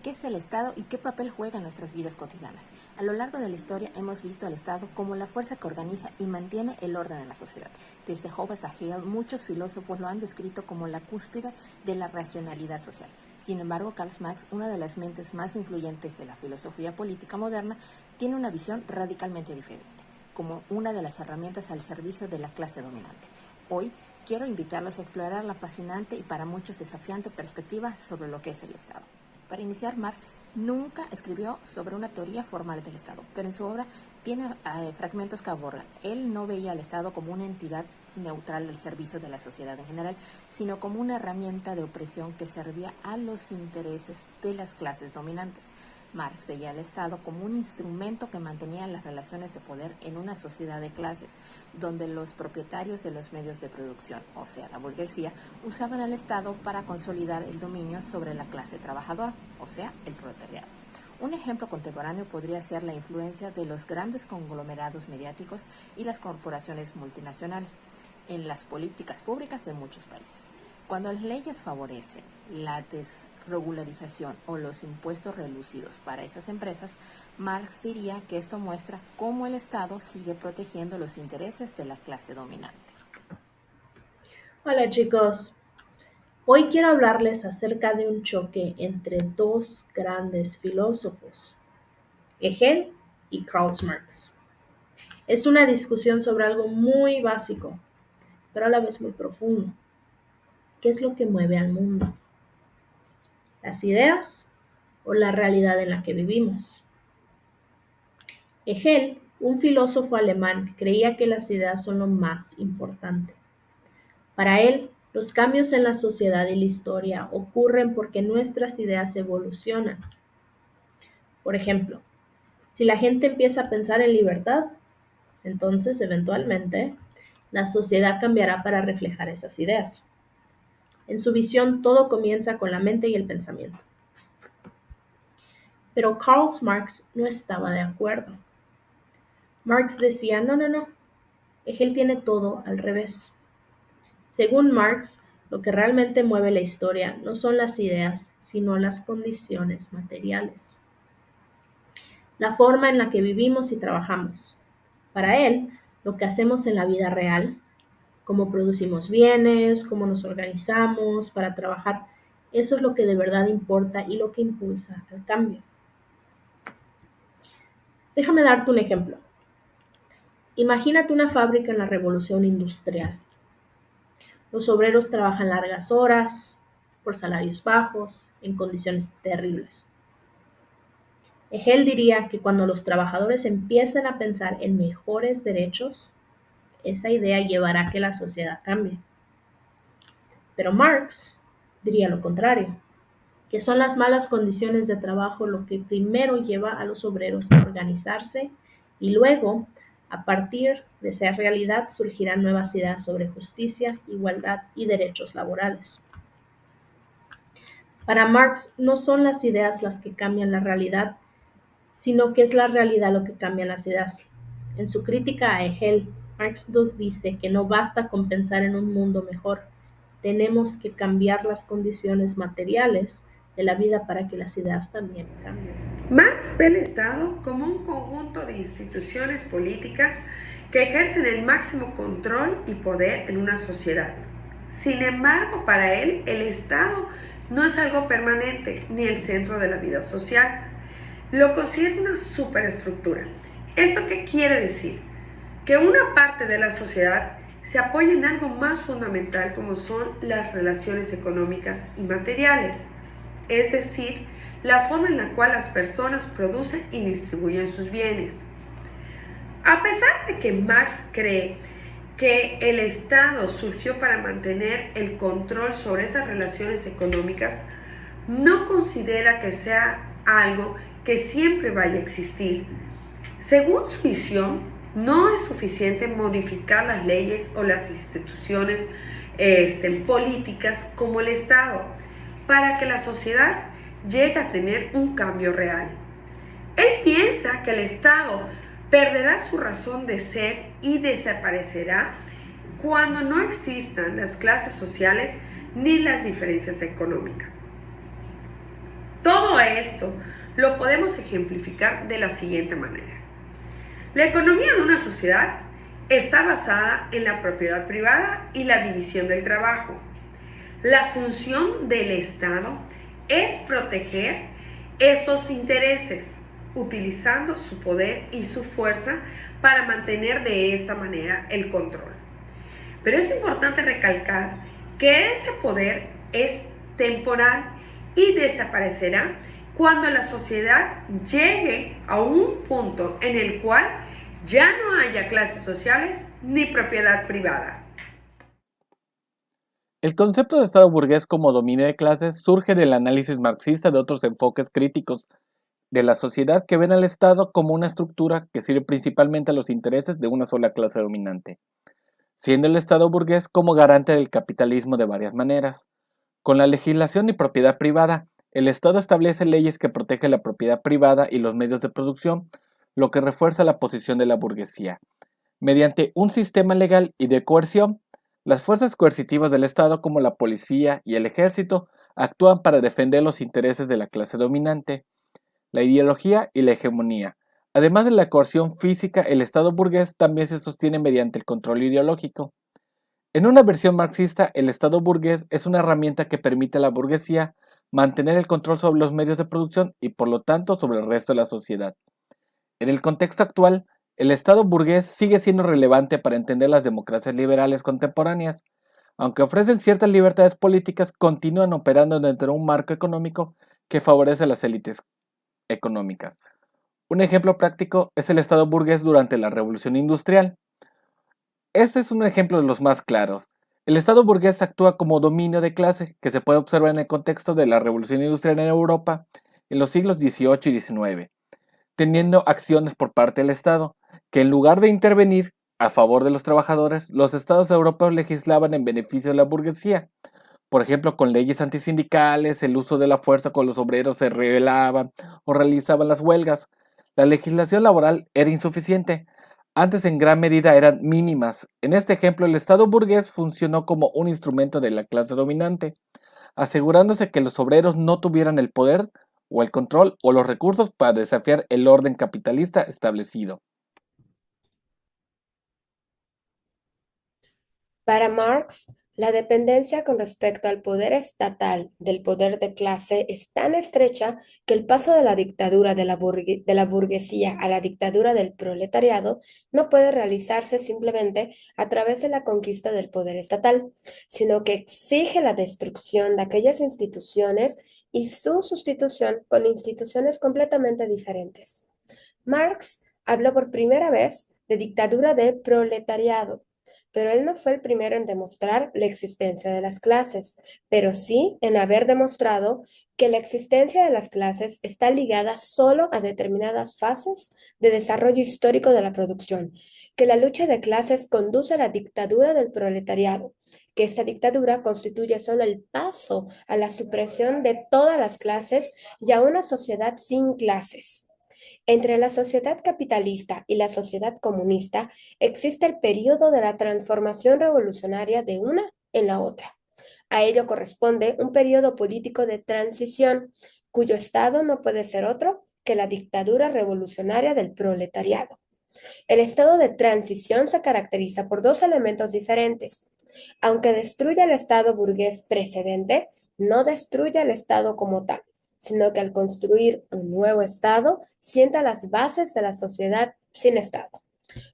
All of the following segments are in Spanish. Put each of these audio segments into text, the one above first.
¿Qué es el Estado y qué papel juega en nuestras vidas cotidianas? A lo largo de la historia hemos visto al Estado como la fuerza que organiza y mantiene el orden en la sociedad. Desde Hobbes a Hegel, muchos filósofos lo han descrito como la cúspide de la racionalidad social. Sin embargo, Karl Marx, una de las mentes más influyentes de la filosofía política moderna, tiene una visión radicalmente diferente, como una de las herramientas al servicio de la clase dominante. Hoy quiero invitarlos a explorar la fascinante y para muchos desafiante perspectiva sobre lo que es el Estado. Para iniciar, Marx nunca escribió sobre una teoría formal del Estado, pero en su obra tiene fragmentos que abordan. Él no veía al Estado como una entidad neutral al servicio de la sociedad en general, sino como una herramienta de opresión que servía a los intereses de las clases dominantes. Marx veía al Estado como un instrumento que mantenía las relaciones de poder en una sociedad de clases, donde los propietarios de los medios de producción, o sea, la burguesía, usaban al Estado para consolidar el dominio sobre la clase trabajadora, o sea, el proletariado. Un ejemplo contemporáneo podría ser la influencia de los grandes conglomerados mediáticos y las corporaciones multinacionales en las políticas públicas de muchos países. Cuando las leyes favorecen la desregularización o los impuestos reducidos para estas empresas, Marx diría que esto muestra cómo el Estado sigue protegiendo los intereses de la clase dominante. Hola chicos, hoy quiero hablarles acerca de un choque entre dos grandes filósofos, Hegel y Karl Marx. Es una discusión sobre algo muy básico, pero a la vez muy profundo. ¿Qué es lo que mueve al mundo? ¿Las ideas o la realidad en la que vivimos? Hegel, un filósofo alemán, creía que las ideas son lo más importante. Para él, los cambios en la sociedad y la historia ocurren porque nuestras ideas evolucionan. Por ejemplo, si la gente empieza a pensar en libertad, entonces eventualmente la sociedad cambiará para reflejar esas ideas. En su visión, todo comienza con la mente y el pensamiento. Pero Karl Marx no estaba de acuerdo. Marx decía, no, Hegel tiene todo al revés. Según Marx, lo que realmente mueve la historia no son las ideas, sino las condiciones materiales, la forma en la que vivimos y trabajamos. Para él, lo que hacemos en la vida real, cómo producimos bienes, cómo nos organizamos para trabajar, eso es lo que de verdad importa y lo que impulsa el cambio. Déjame darte un ejemplo. Imagínate una fábrica en la revolución industrial. Los obreros trabajan largas horas, por salarios bajos, en condiciones terribles. Hegel diría que cuando los trabajadores empiecen a pensar en mejores derechos, esa idea llevará a que la sociedad cambie. Pero Marx diría lo contrario, que son las malas condiciones de trabajo lo que primero lleva a los obreros a organizarse y luego, a partir de esa realidad, surgirán nuevas ideas sobre justicia, igualdad y derechos laborales. Para Marx no son las ideas las que cambian la realidad, sino que es la realidad lo que cambia las ideas. En su crítica a Hegel, Marx nos dice que no basta con pensar en un mundo mejor, tenemos que cambiar las condiciones materiales de la vida para que las ideas también cambien. Marx ve el Estado como un conjunto de instituciones políticas que ejercen el máximo control y poder en una sociedad. Sin embargo, para él, el Estado no es algo permanente ni el centro de la vida social. Lo considera una superestructura. ¿Esto qué quiere decir? Que una parte de la sociedad se apoya en algo más fundamental como son las relaciones económicas y materiales, es decir, la forma en la cual las personas producen y distribuyen sus bienes. A pesar de que Marx cree que el Estado surgió para mantener el control sobre esas relaciones económicas, no considera que sea algo que siempre vaya a existir. Según su visión, no es suficiente modificar las leyes o las instituciones políticas como el Estado para que la sociedad llegue a tener un cambio real. Él piensa que el Estado perderá su razón de ser y desaparecerá cuando no existan las clases sociales ni las diferencias económicas. Todo a esto, lo podemos ejemplificar de la siguiente manera. La economía de una sociedad está basada en la propiedad privada y la división del trabajo. La función del Estado es proteger esos intereses, utilizando su poder y su fuerza para mantener de esta manera el control. Pero es importante recalcar que este poder es temporal y desaparecerá cuando la sociedad llegue a un punto en el cual ya no haya clases sociales ni propiedad privada. El concepto de Estado burgués como dominio de clases surge del análisis marxista de otros enfoques críticos de la sociedad que ven al Estado como una estructura que sirve principalmente a los intereses de una sola clase dominante, siendo el Estado burgués como garante del capitalismo de varias maneras. Con la legislación y propiedad privada, el Estado establece leyes que protegen la propiedad privada y los medios de producción, lo que refuerza la posición de la burguesía. Mediante un sistema legal y de coerción, las fuerzas coercitivas del Estado como la policía y el ejército actúan para defender los intereses de la clase dominante, la ideología y la hegemonía. Además de la coerción física, el Estado burgués también se sostiene mediante el control ideológico. En una versión marxista, el Estado burgués es una herramienta que permite a la burguesía mantener el control sobre los medios de producción y por lo tanto sobre el resto de la sociedad. En el contexto actual, el Estado burgués sigue siendo relevante para entender las democracias liberales contemporáneas. Aunque ofrecen ciertas libertades políticas, continúan operando dentro de un marco económico que favorece a las élites económicas. Un ejemplo práctico es el Estado burgués durante la Revolución Industrial. Este es un ejemplo de los más claros. El Estado burgués actúa como dominio de clase que se puede observar en el contexto de la Revolución Industrial en Europa en los siglos XVIII y XIX, teniendo acciones por parte del Estado, que en lugar de intervenir a favor de los trabajadores, los estados europeos legislaban en beneficio de la burguesía. Por ejemplo, con leyes antisindicales, el uso de la fuerza con los obreros se rebelaban o realizaban las huelgas. La legislación laboral era insuficiente. Antes en gran medida eran mínimas. En este ejemplo, el Estado burgués funcionó como un instrumento de la clase dominante, asegurándose que los obreros no tuvieran el poder o el control o los recursos para desafiar el orden capitalista establecido. Para Marx, la dependencia con respecto al poder estatal del poder de clase es tan estrecha que el paso de la dictadura de la burguesía a la dictadura del proletariado no puede realizarse simplemente a través de la conquista del poder estatal, sino que exige la destrucción de aquellas instituciones y su sustitución con instituciones completamente diferentes. Marx habló por primera vez de dictadura del proletariado, pero él no fue el primero en demostrar la existencia de las clases, pero sí en haber demostrado que la existencia de las clases está ligada solo a determinadas fases de desarrollo histórico de la producción, que la lucha de clases conduce a la dictadura del proletariado, que esta dictadura constituye solo el paso a la supresión de todas las clases y a una sociedad sin clases. Entre la sociedad capitalista y la sociedad comunista existe el periodo de la transformación revolucionaria de una en la otra. A ello corresponde un periodo político de transición, cuyo estado no puede ser otro que la dictadura revolucionaria del proletariado. El estado de transición se caracteriza por dos elementos diferentes. Aunque destruye el estado burgués precedente, no destruye el estado como tal, sino que al construir un nuevo Estado, sienta las bases de la sociedad sin Estado.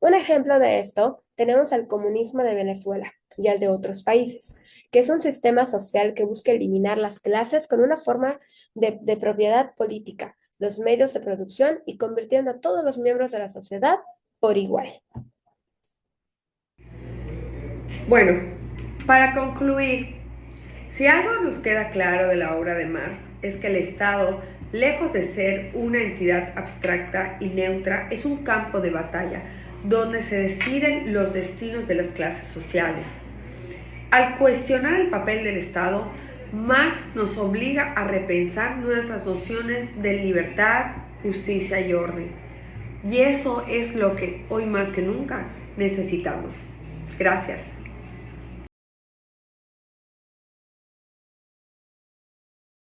Un ejemplo de esto tenemos al comunismo de Venezuela y al de otros países, que es un sistema social que busca eliminar las clases con una forma de propiedad política, los medios de producción y convirtiendo a todos los miembros de la sociedad por igual. Bueno, para concluir, si algo nos queda claro de la obra de Marx es que el Estado, lejos de ser una entidad abstracta y neutra, es un campo de batalla donde se deciden los destinos de las clases sociales. Al cuestionar el papel del Estado, Marx nos obliga a repensar nuestras nociones de libertad, justicia y orden. Y eso es lo que hoy más que nunca necesitamos. Gracias.